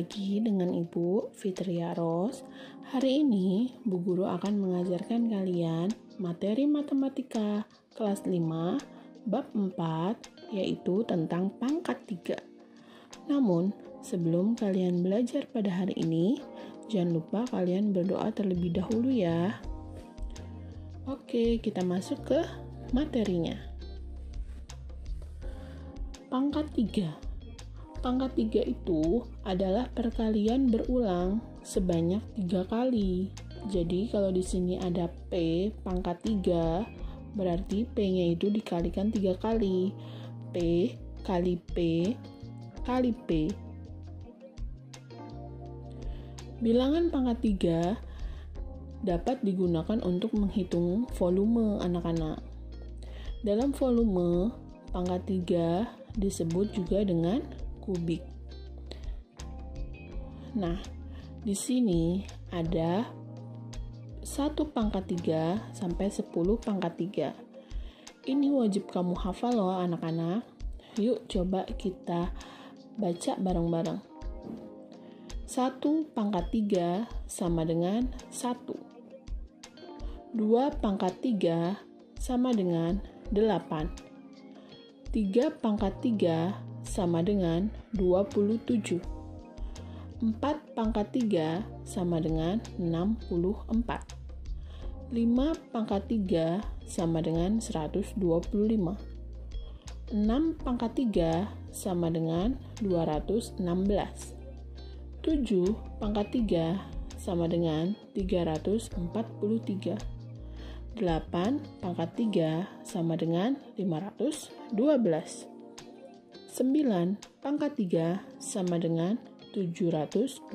lagi dengan Ibu Fitria Ros. Hari ini Bu Guru akan mengajarkan kalian materi matematika kelas 5 bab 4 yaitu tentang pangkat 3. Namun sebelum kalian belajar pada hari ini, jangan lupa kalian berdoa terlebih dahulu ya. Oke, kita masuk ke materinya. Pangkat 3. Pangkat 3 itu adalah perkalian berulang sebanyak 3 kali. Jadi kalau di sini ada P pangkat 3, berarti P-nya itu dikalikan 3 kali. P kali P kali P. Bilangan pangkat 3 dapat digunakan untuk menghitung volume anak-anak. Dalam volume, pangkat 3 disebut juga dengan kubik. Nah, di sini ada 1 pangkat 3 sampai 10 pangkat 3. Ini wajib kamu hafal loh anak-anak. Yuk coba kita baca bareng-bareng. 1 pangkat 3 sama dengan 1. 2 pangkat 3 sama dengan 8. 3 pangkat 3 sama dengan 27. 4 pangkat 3 sama dengan 64. 5 pangkat 3 sama dengan 125. 6 pangkat 3 sama dengan 216. 7 pangkat 3 sama dengan 343. 8 pangkat 3 sama dengan 512. 9 pangkat 3 sama dengan 729.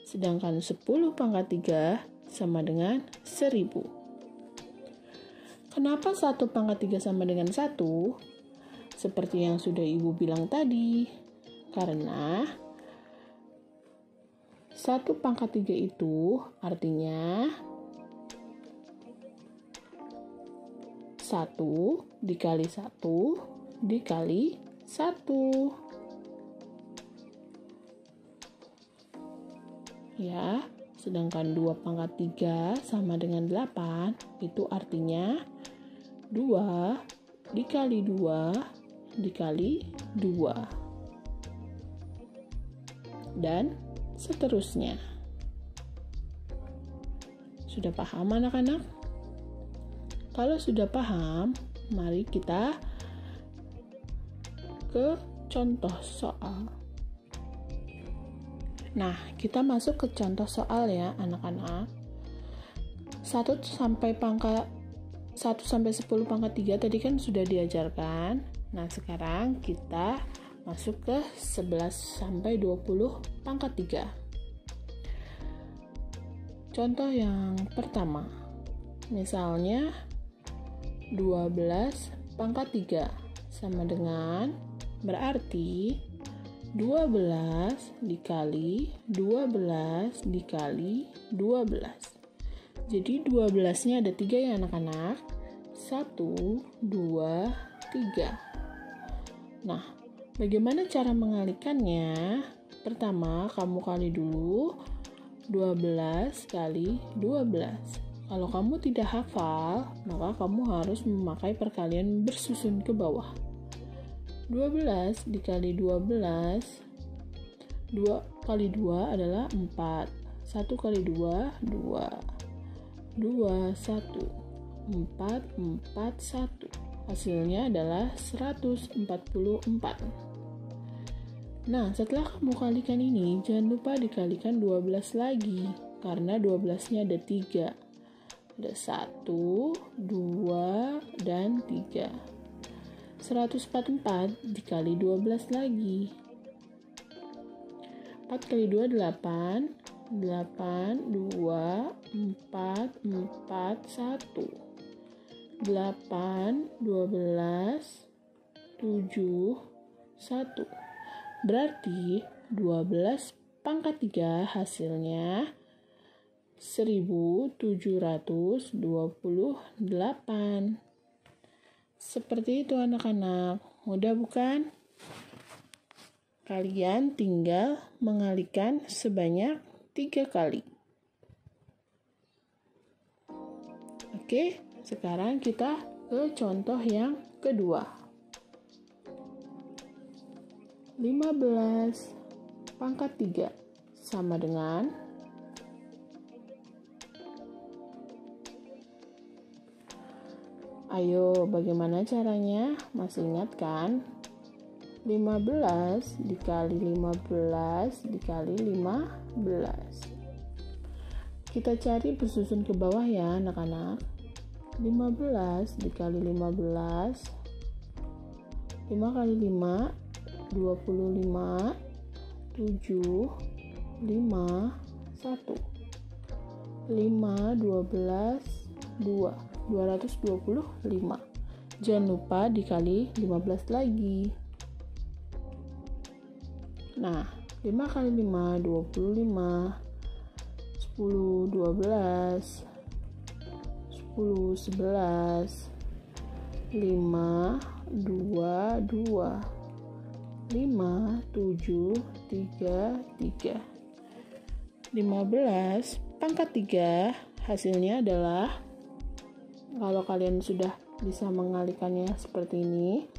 Sedangkan 10 pangkat 3 sama dengan 1000. Kenapa 1 pangkat 3 sama dengan 1? Seperti yang sudah Ibu bilang tadi. Karena 1 pangkat 3 itu artinya 1 dikali 1 dikali 1. Ya, sedangkan 2 pangkat 3 sama dengan 8, itu artinya 2 dikali 2 dikali 2. Dan seterusnya. Sudah paham anak-anak? Kalau sudah paham, mari kita ke contoh soal. Nah, kita masuk ke contoh soal ya anak-anak. 1 sampai 10 pangkat 3 tadi kan sudah diajarkan. Nah, sekarang kita masuk ke 11 sampai 20 pangkat 3. Contoh yang pertama. Misalnya 12 pangkat 3 sama dengan berarti 12 dikali 12 dikali 12. Jadi 12-nya ada 3 ya anak-anak. 1, 2, 3. Nah, bagaimana cara mengalikannya? Pertama, kamu kali dulu 12 kali 12. Kalau kamu tidak hafal, maka kamu harus memakai perkalian bersusun ke bawah. 12 dikali 12, 2 kali 2 adalah 4. 1 kali 2, 2. 2, 1. 4, 4, 1. Hasilnya adalah 144. Nah, setelah kamu kalikan ini, jangan lupa dikalikan 12 lagi. Karena 12-nya ada 3. Ada 1, 2, dan 3. 144 dikali 12 lagi. 4 kali 2, 8. 8, 2, 4, 4, 1. 8, 12, 7, 1. Berarti 12 pangkat 3 hasilnya 1728. Seperti itu anak-anak. Mudah bukan? Kalian tinggal mengalikan sebanyak 3 kali. Oke, sekarang kita ke contoh yang kedua. 15 pangkat 3 sama dengan Ayo, bagaimana caranya? Masih ingat kan? 15 dikali 15 dikali 15. Kita cari bersusun ke bawah ya, anak-anak. 15 dikali 15. 5 kali 5, 25. 7, 5, 1. 5, 12, 2. 225. Jangan lupa dikali 15 lagi. Nah, 5 kali 5, 25. 10, 12. 10, 11. 5, 2, 2. 5, 7, 3, 3. 15 pangkat 3 hasilnya adalah, kalau kalian sudah bisa mengalikannya seperti ini,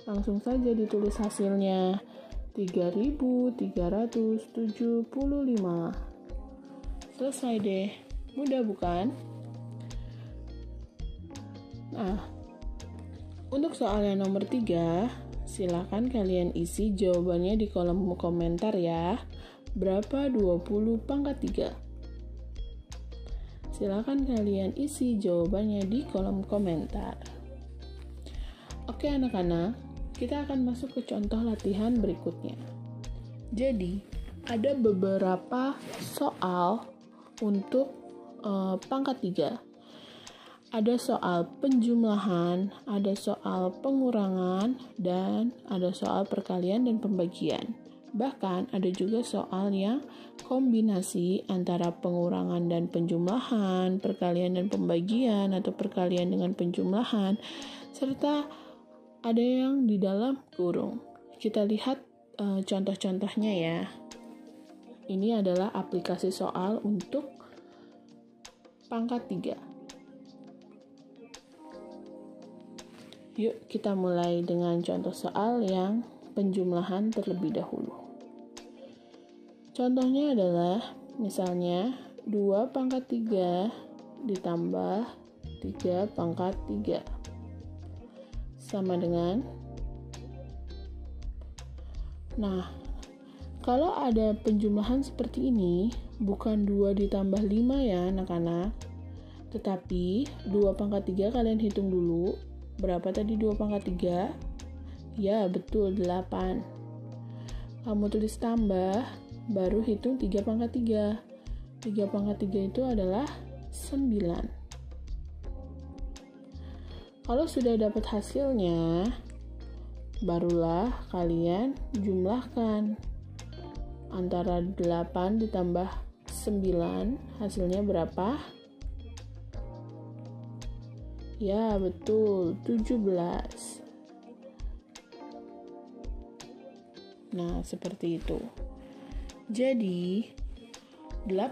langsung saja ditulis hasilnya 3.375. Selesai deh. Mudah bukan? Nah, untuk soal yang nomor 3, silakan kalian isi jawabannya di kolom komentar ya. Berapa 20 pangkat 3? Silakan kalian isi jawabannya di kolom komentar. Oke anak-anak, kita akan masuk ke contoh latihan berikutnya. Jadi, ada beberapa soal untuk pangkat 3. Ada soal penjumlahan, ada soal pengurangan, dan ada soal perkalian dan pembagian. Bahkan ada juga soal yang kombinasi antara pengurangan dan penjumlahan, perkalian dan pembagian, atau perkalian dengan penjumlahan, serta ada yang di dalam kurung. Kita lihat contoh-contohnya ya. Ini adalah aplikasi soal untuk pangkat 3. Yuk kita mulai dengan contoh soal yang penjumlahan terlebih dahulu. Contohnya adalah misalnya 2 pangkat 3 ditambah 3 pangkat 3 sama dengan, nah, kalau ada penjumlahan seperti ini, bukan 2 ditambah 5 ya anak-anak, tetapi 2 pangkat 3 kalian hitung dulu. Berapa tadi 2 pangkat 3? Ya, betul, 8. Kamu tulis tambah, baru hitung 3 pangkat 3. 3 pangkat 3 itu adalah 9. Kalau sudah dapat hasilnya, barulah kalian jumlahkan. Antara 8 ditambah 9, hasilnya berapa? Ya, betul, 17. Nah, seperti itu. Jadi, 2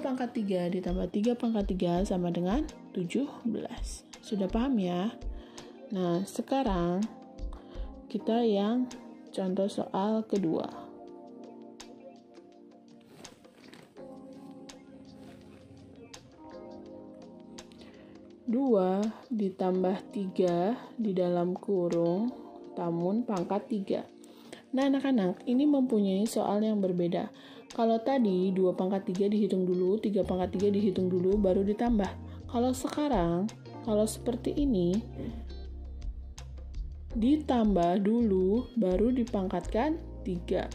pangkat 3 ditambah 3 pangkat 3 sama dengan 17. Sudah paham ya? Nah, sekarang kita yang contoh soal kedua. 2 ditambah 3 di dalam kurung tamun pangkat 3. Nah anak-anak, ini mempunyai soal yang berbeda. Kalau tadi 2 pangkat 3 dihitung dulu, 3 pangkat 3 dihitung dulu, baru ditambah. Kalau sekarang, kalau seperti ini, ditambah dulu, baru dipangkatkan 3.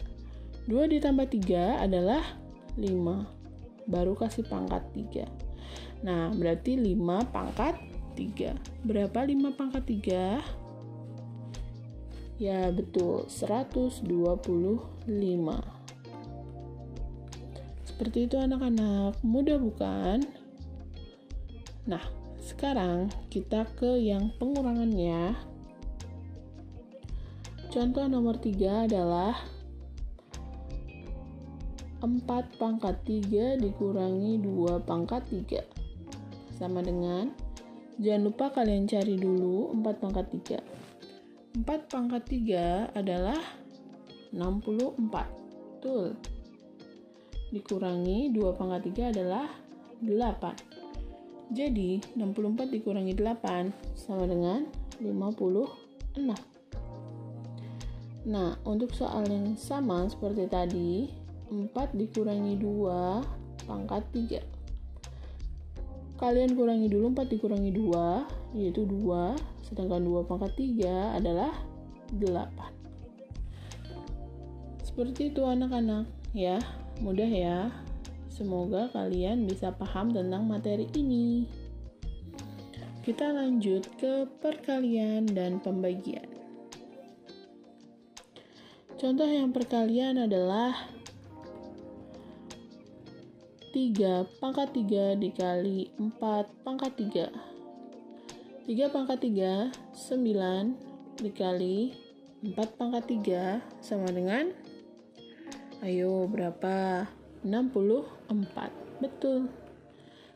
2 ditambah 3 adalah 5, baru kasih pangkat 3. Nah, berarti 5 pangkat 3. Berapa 5 pangkat 3? Ya, betul, 125. Seperti itu anak-anak, mudah bukan? Nah, sekarang kita ke yang pengurangannya. Contoh nomor 3 adalah 4 pangkat 3 dikurangi 2 pangkat 3. Sama dengan, jangan lupa kalian cari dulu 4 pangkat 3. 4 pangkat 3 adalah 64. Betul. Dikurangi 2 pangkat 3 adalah 8. Jadi, 64 dikurangi 8 sama dengan 56. Nah, untuk soal yang sama seperti tadi, 4 dikurangi 2 pangkat 3. Kalian kurangi dulu 4 dikurangi 2, yaitu 2, sedangkan 2 pangkat 3 adalah 8. Seperti itu anak-anak, ya. Mudah ya. Semoga kalian bisa paham tentang materi ini. Kita lanjut ke perkalian dan pembagian. Contoh yang perkalian adalah 3 pangkat 3 dikali 4 pangkat 3. 3 pangkat 3, 9 dikali 4 pangkat 3 sama dengan, ayo berapa? 64. Betul.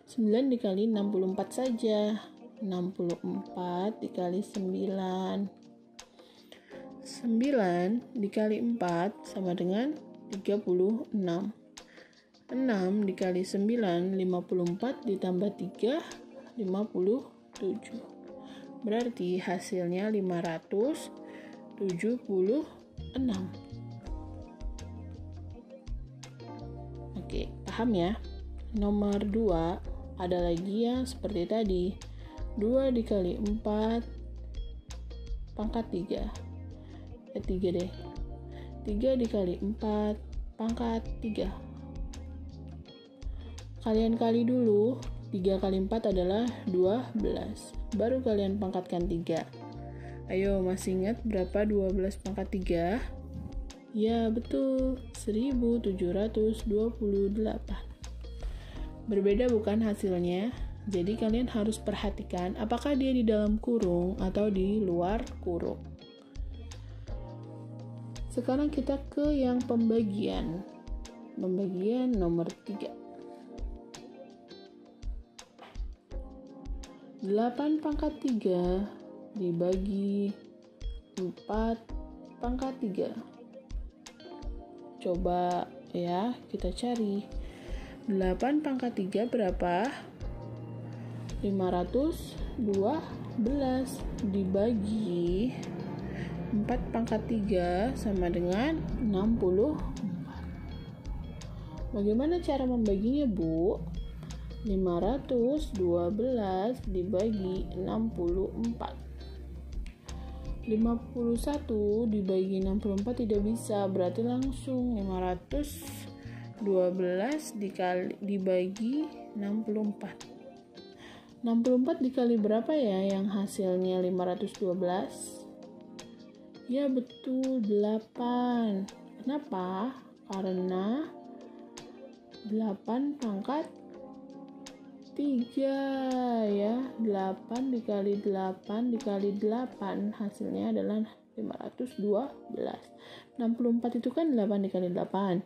9 dikali 64 saja. 64 dikali 9. 9 dikali 4 sama dengan 36. 6 dikali 9, 54 ditambah 3, 57. Berarti hasilnya 576. Oke, paham ya? Nomor 2 ada lagi yang seperti tadi. 2 dikali 4 pangkat 3. 3 deh. 3 dikali 4 pangkat 3. Kalian kali dulu. 3 kali 4 adalah 12. Baru kalian pangkatkan 3. Ayo, masih ingat berapa 12 pangkat 3? Ya, betul. 1728. Berbeda bukan hasilnya? Jadi kalian harus perhatikan apakah dia di dalam kurung atau di luar kurung. Sekarang kita ke yang pembagian. Pembagian nomor 3. 8 pangkat 3 dibagi 4 pangkat 3. Coba ya, kita cari. 8 pangkat 3 berapa? 512 dibagi 4 pangkat 3 sama dengan 64. Bagaimana cara membaginya, Bu? 512 dibagi 64. 51 dibagi 64 tidak bisa, berarti langsung 512 dibagi 64. 64 dikali berapa ya yang hasilnya 512? Ya betul, 8. Kenapa? Karena 8 pangkat 3 ya. 8 dikali 8 dikali 8 hasilnya adalah 512. 64 itu kan 8 dikali 8.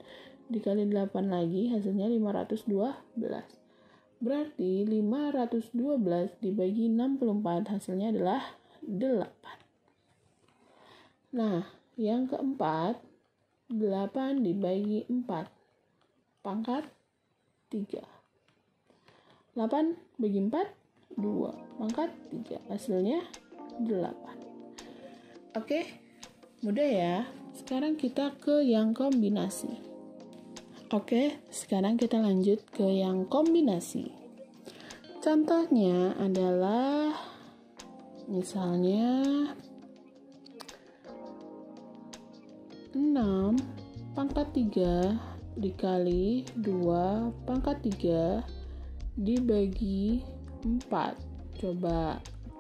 Dikali 8 lagi hasilnya 512. Berarti 512 dibagi 64 hasilnya adalah 8. Nah, yang keempat, 8 dibagi 4 pangkat 3. 8 bagi 4, 2 pangkat 3. Hasilnya 8. Oke, mudah ya. Sekarang kita ke yang kombinasi. Oke, sekarang kita lanjut ke yang kombinasi. Contohnya adalah misalnya 6 pangkat 3 dikali 2 pangkat 3 dibagi 4.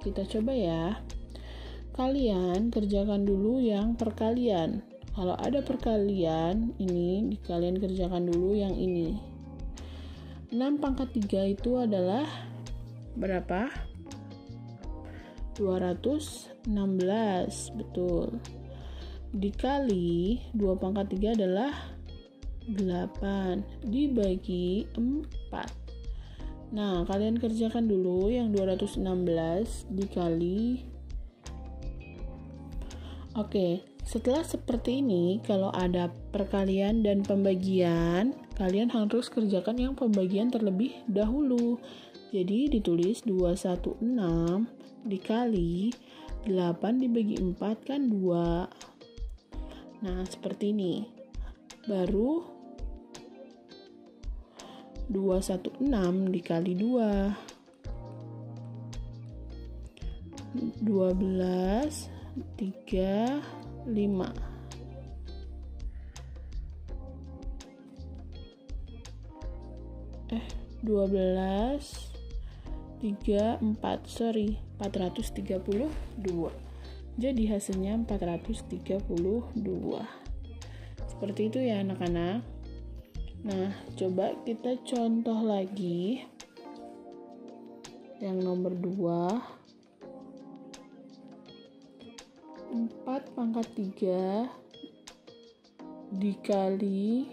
Kita coba ya. Kalian kerjakan dulu yang perkalian. Kalau ada perkalian ini, kalian kerjakan dulu yang ini. 6 pangkat 3 itu adalah berapa? 216, betul. Dikali 2 pangkat 3 adalah 8 dibagi 4. Nah, kalian kerjakan dulu yang 216 dikali. Oke, setelah seperti ini, kalau ada perkalian dan pembagian, kalian harus kerjakan yang pembagian terlebih dahulu. Jadi ditulis 216 dikali 8 dibagi 4 kan 2. Nah, seperti ini. Baru 216 dikali 2. 12, 3, 5. Dua belas, 3, 4. Sorry, 432. Jadi hasilnya 432. Seperti itu ya anak-anak. Nah, coba kita contoh lagi. Yang nomor 2. 4 pangkat 3 dikali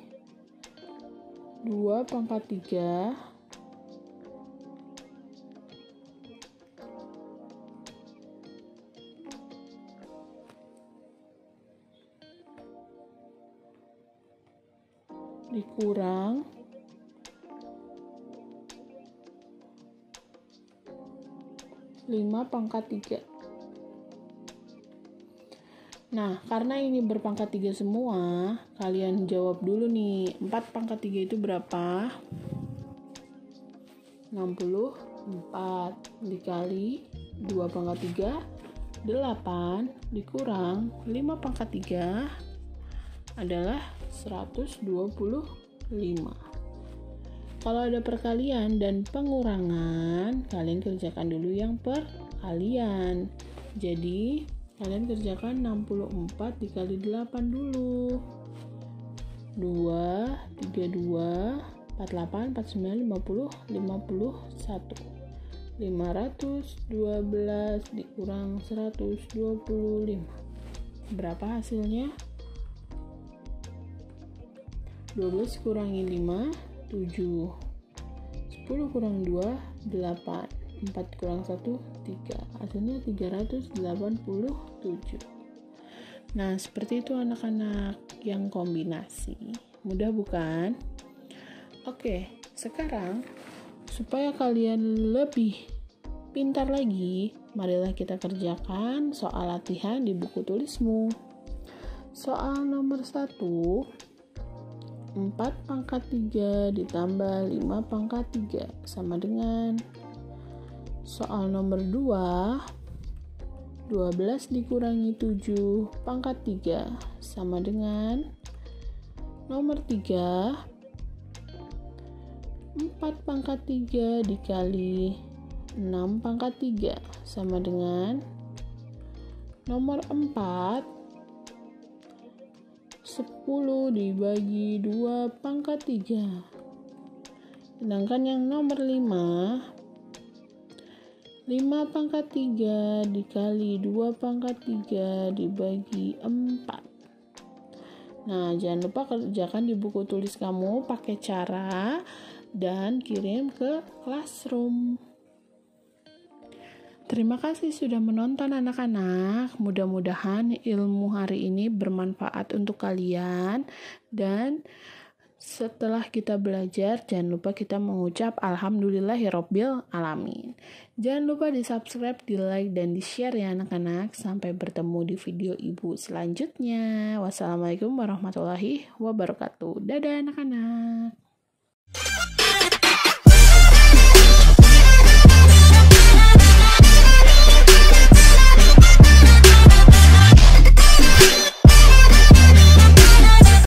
2 pangkat 3 dikurang 5 pangkat 3. Nah, karena ini berpangkat 3 semua, kalian jawab dulu nih. 4 pangkat 3 itu berapa? 64 dikali 2 pangkat 3, 8 dikurang 5 pangkat 3 adalah 125. Kalau ada perkalian dan pengurangan, kalian kerjakan dulu yang perkalian. Jadi, kalian kerjakan 64 dikali 8 dulu. 2, 32, 48, 49, 50, 51. 512 dikurang 125. Berapa hasilnya? 12 kurangi 5, 7. 10 kurang 2, 8. 4 kurang 1, 3. Hasilnya 387. Nah, seperti itu anak-anak yang kombinasi. Mudah bukan? Oke, sekarang supaya kalian lebih pintar lagi, marilah kita kerjakan soal latihan di buku tulismu. Soal nomor 1, 4 pangkat 3 ditambah 5 pangkat 3 sama dengan. Soal nomor 2, 12 dikurangi 7 pangkat 3 sama dengan. Nomor 3, 4 pangkat 3 dikali 6 pangkat 3 sama dengan. Nomor 4, 10 dibagi 2 pangkat 3. Sedangkan yang nomor 5, 5 pangkat 3 dikali 2 pangkat 3 dibagi 4. Nah, jangan lupa kerjakan di buku tulis kamu pakai cara dan kirim ke classroom. Terima kasih sudah menonton anak-anak. Mudah-mudahan ilmu hari ini bermanfaat untuk kalian. Dan setelah kita belajar, jangan lupa kita mengucap Alhamdulillahirabbil alamin. Jangan lupa di subscribe, di like, dan di share ya anak-anak. Sampai bertemu di video ibu selanjutnya. Wassalamualaikum warahmatullahi wabarakatuh. Dadah anak-anak.